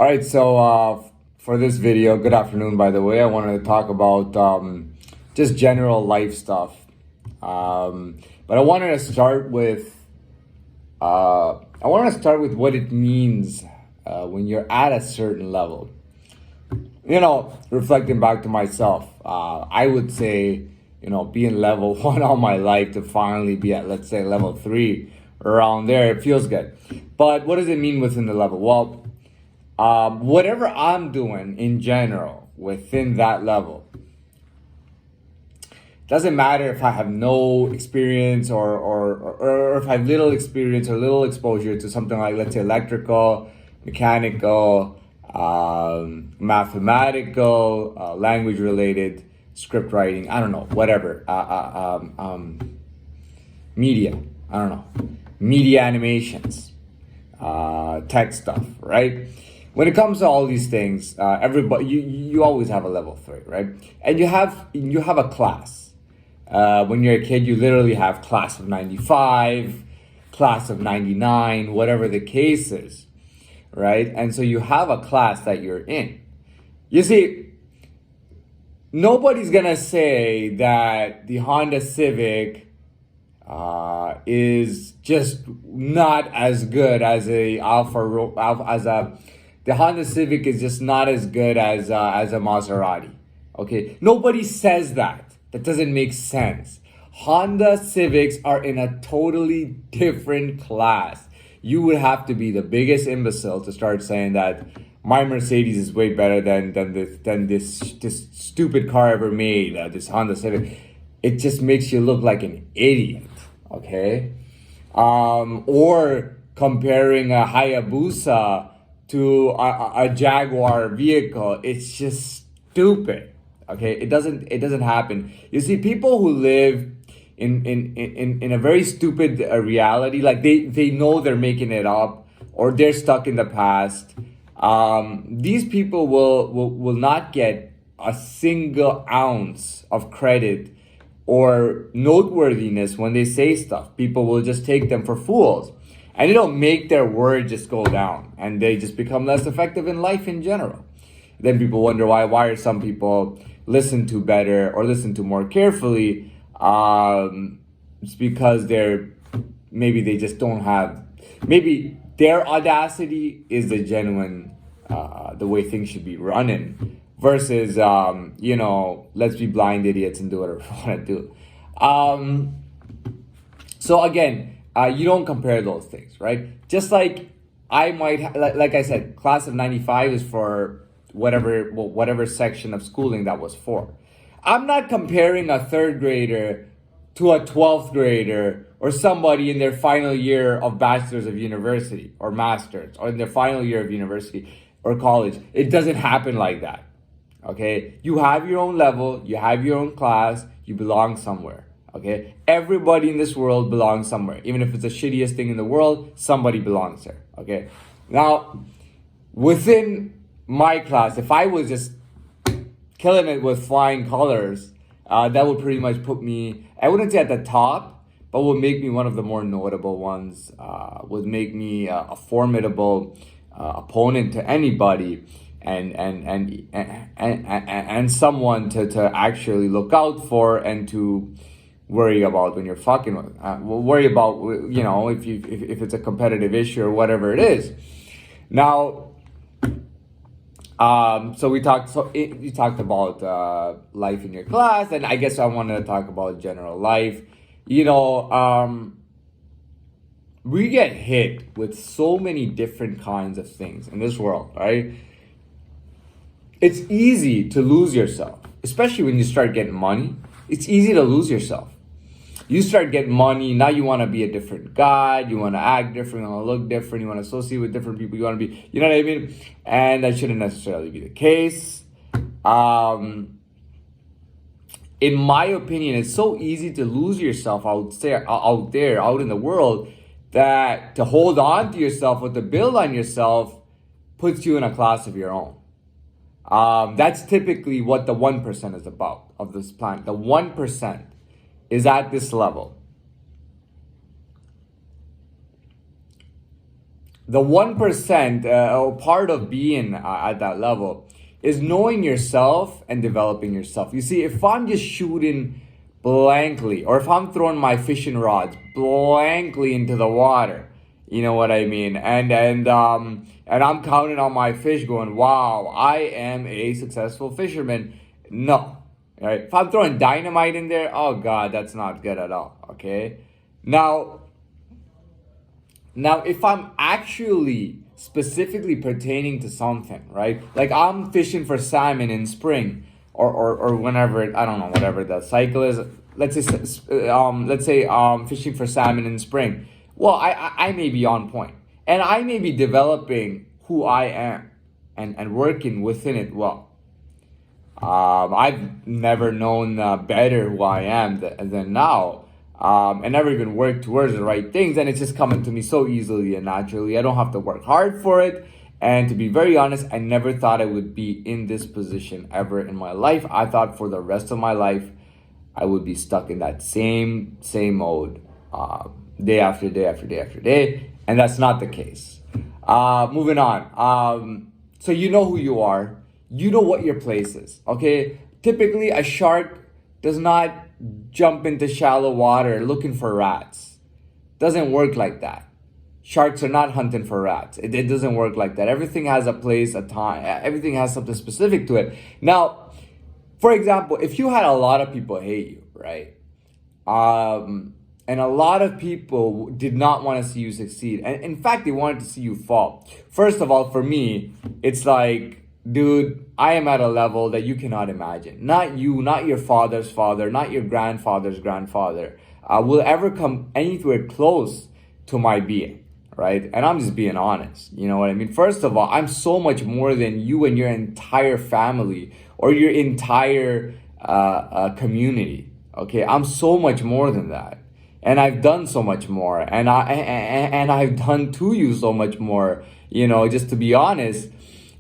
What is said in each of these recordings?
All right, so for this video, good afternoon, by the way, I wanted to talk about just general life stuff. But I wanted to start with what it means when you're at a certain level. You know, reflecting back to myself, I would say, being level one all my life to finally be at, let's say, level three, around there, it feels good. But what does it mean within the level? Well, whatever I'm doing in general within that level, doesn't matter if I have no experience or if I have little experience or little exposure to something like, let's say, electrical, mechanical, mathematical, language related, script writing, I don't know, whatever, media, I don't know, media animations, tech stuff, right? When it comes to all these things, everybody, you always have a level three, right? And you have a class. When you're a kid, you literally have class of 95, class of 99, whatever the case is, right? And so you have a class that you're in. You see, nobody's gonna say that the Honda Civic is just not as good as the Honda Civic is just not as good as a Maserati. Okay, nobody says that. That doesn't make sense. Honda Civics are in a totally different class. You would have to be the biggest imbecile to start saying that my Mercedes is way better than this stupid car ever made, this Honda Civic. It just makes you look like an idiot, okay? Or comparing a Hayabusa to a Jaguar vehicle, it's just stupid, okay? It doesn't happen. You see, people who live in a very stupid reality, like they know they're making it up or they're stuck in the past. These people will not get a single ounce of credit or noteworthiness when they say stuff. People will just take them for fools, and it'll make their word just go down, and they just become less effective in life in general. Then people wonder why are some people listen to better or listen to more carefully. It's because maybe they just don't have, maybe their audacity is the genuine, the way things should be running versus, let's be blind idiots and do whatever we want to do. So again, you don't compare those things, right? Just like I might, like I said, class of 95 is for whatever section of schooling that was for. I'm not comparing a third grader to a 12th grader or somebody in their final year of bachelor's of university or master's or in their final year of university or college. It doesn't happen like that, okay? You have your own level, you have your own class, you belong somewhere, okay? Everybody in this world belongs somewhere. Even if it's the shittiest thing in the world, somebody belongs there, okay? Now, within my class, if I was just killing it with flying colors, that would pretty much put me, I wouldn't say at the top, but would make me one of the more notable ones, would make me a formidable opponent to anybody, and someone to actually look out for and to worry about when you're fucking with, worry about, if it's a competitive issue or whatever it is. Now, so you talked about life in your class, and I guess I wanted to talk about general life. We get hit with so many different kinds of things in this world, right? It's easy to lose yourself, especially when you start getting money. It's easy to lose yourself. You start getting money, now you want to be a different guy, you want to act different, you want to look different, you want to associate with different people, you want to be, you know what I mean? And that shouldn't necessarily be the case. In my opinion, it's so easy to lose yourself out there, out in the world, that to hold on to yourself or to build on yourself puts you in a class of your own. That's typically what the 1% is about of this planet. The 1% is at this level. the 1% or part of being at that level is knowing yourself and developing yourself. You see, if I'm just shooting blankly, or if I'm throwing my fishing rods blankly into the water, you know what I mean, and I'm counting on my fish going, wow, I am a successful fisherman. No. Right? If I'm throwing dynamite in there, oh God, that's not good at all. Okay. Now, if I'm actually specifically pertaining to something, right? Like I'm fishing for salmon in spring, or whenever I don't know, whatever the cycle is. Let's say fishing for salmon in spring. Well, I may be on point, and I may be developing who I am, and working within it well. I've never known better who I am than now, and never even worked towards the right things, and it's just coming to me so easily and naturally. I don't have to work hard for it, and to be very honest, I never thought I would be in this position ever in my life. I thought for the rest of my life, I would be stuck in that same mode, day after day after day after day, and that's not the case. Moving on. So you know who you are. You know what your place is, okay? Typically, a shark does not jump into shallow water looking for rats. Doesn't work like that. Sharks are not hunting for rats. It doesn't work like that. Everything has a place, a time. Everything has something specific to it. Now, for example, if you had a lot of people hate you, right? And a lot of people did not want to see you succeed. And in fact, they wanted to see you fall. First of all, for me, it's like, dude, I am at a level that you cannot imagine. Not you, not your father's father, not your grandfather's grandfather will ever come anywhere close to my being, right? And I'm just being honest. You know what I mean? First of all, I'm so much more than you and your entire family or your entire community. Okay, I'm so much more than that. And I've done so much more, and I've done to you so much more, you know, just to be honest.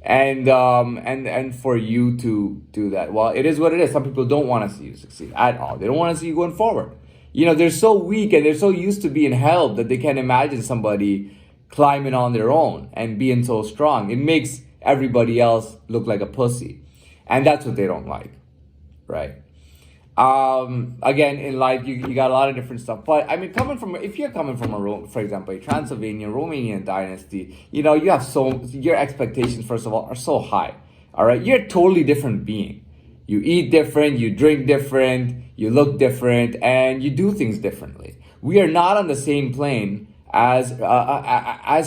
And for you to do that, well, it is what it is. Some people don't want to see you succeed at all. They don't want to see you going forward. You know, they're so weak and they're so used to being held that they can't imagine somebody climbing on their own and being so strong. It makes everybody else look like a pussy, and that's what they don't like, right? Again, in life, you got a lot of different stuff. But I mean, if you're coming from for example, a Transylvanian, Romanian dynasty, you know, your expectations, first of all, are so high. All right. You're a totally different being. You eat different, you drink different, you look different, and you do things differently. We are not on the same plane as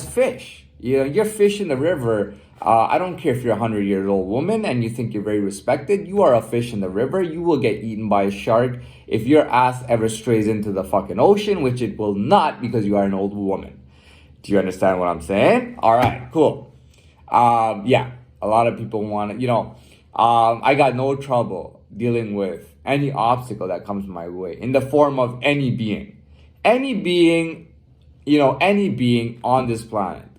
fish. You know, you're fish in the river. I don't care if you're a 100-year-old woman and you think you're very respected. You are a fish in the river. You will get eaten by a shark if your ass ever strays into the fucking ocean, which it will not because you are an old woman. Do you understand what I'm saying? All right, cool. Yeah, a lot of people want to, you know, I got no trouble dealing with any obstacle that comes my way in the form of any being. Any being, you know, any being on this planet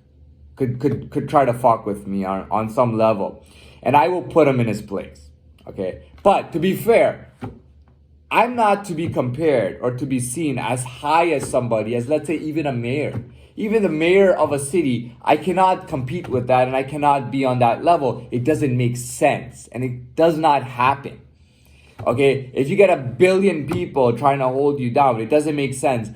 could try to fuck with me on some level, and I will put him in his place. Okay, but to be fair, I'm not to be compared or to be seen as high as somebody, as let's say even a mayor. Even the mayor of a city, I cannot compete with that, and I cannot be on that level. It doesn't make sense, and it does not happen. Okay, if you get 1 billion people trying to hold you down, it doesn't make sense.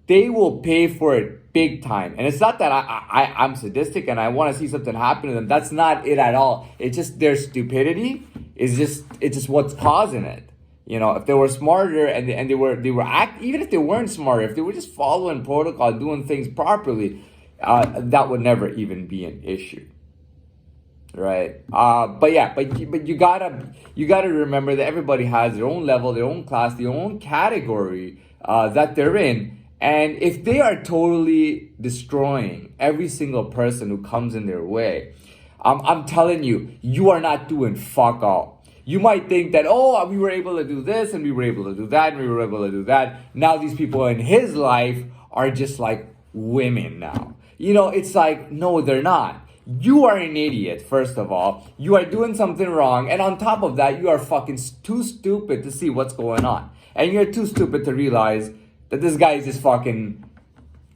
They will pay for it big time. And it's not that I'm sadistic and I want to see something happen to them. That's not it at all. It's just their stupidity it's just what's causing it. You know, if they were smarter and they were even if they weren't smarter, if they were just following protocol, doing things properly, that would never even be an issue. Right. But you gotta remember that everybody has their own level, their own class, their own category that they're in. And if they are totally destroying every single person who comes in their way, I'm telling you, you are not doing fuck all. You might think that, oh, we were able to do this and we were able to do that and we were able to do that. Now these people in his life are just like women now. You know, it's like, no, they're not. You are an idiot, first of all. You are doing something wrong. And on top of that, you are fucking too stupid to see what's going on. And you're too stupid to realize that this guy is just fucking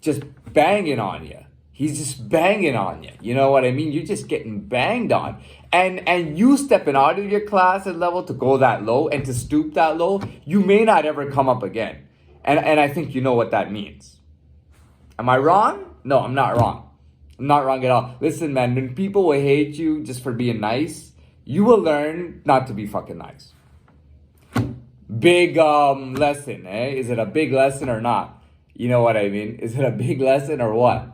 just banging on you. He's just banging on you. You know what I mean? You're just getting banged on. And you stepping out of your class and level to go that low and to stoop that low, you may not ever come up again. And I think you know what that means. Am I wrong? No, I'm not wrong. I'm not wrong at all. Listen, man, when people will hate you just for being nice, you will learn not to be fucking nice. Big lesson, eh? Is it a big lesson or not? You know what I mean? Is it a big lesson or what?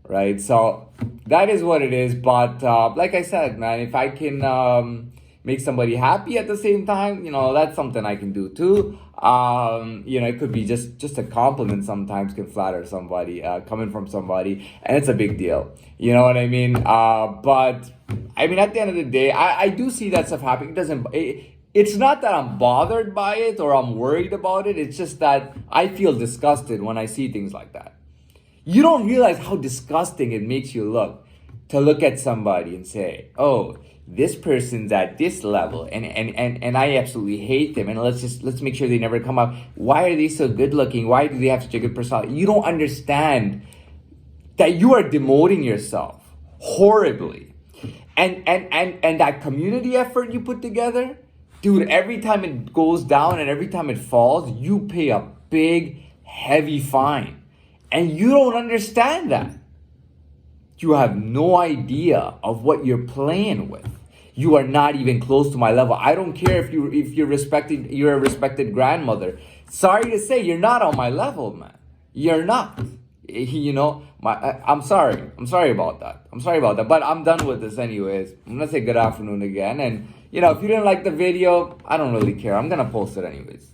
Right? So that is what it is. But like I said, man, if I can make somebody happy at the same time, you know, that's something I can do too. You know, it could be just a compliment sometimes can flatter somebody, coming from somebody, and it's a big deal. You know what I mean? But I mean, at the end of the day, I do see that stuff happening. It's not that I'm bothered by it or I'm worried about it. It's just that I feel disgusted when I see things like that. You don't realize how disgusting it makes you look to look at somebody and say, oh, this person's at this level and I absolutely hate them. And let's make sure they never come up. Why are they so good looking? Why do they have such a good personality? You don't understand that you are demoting yourself horribly. And that community effort you put together, dude, every time it goes down and every time it falls, you pay a big, heavy fine. And you don't understand that. You have no idea of what you're playing with. You are not even close to my level. I don't care if you're a respected grandmother. Sorry to say, you're not on my level, man. You're not. You know, I'm sorry. I'm sorry about that. But I'm done with this anyways. I'm gonna say good afternoon again. And you know, if you didn't like the video, I don't really care. I'm gonna post it anyways.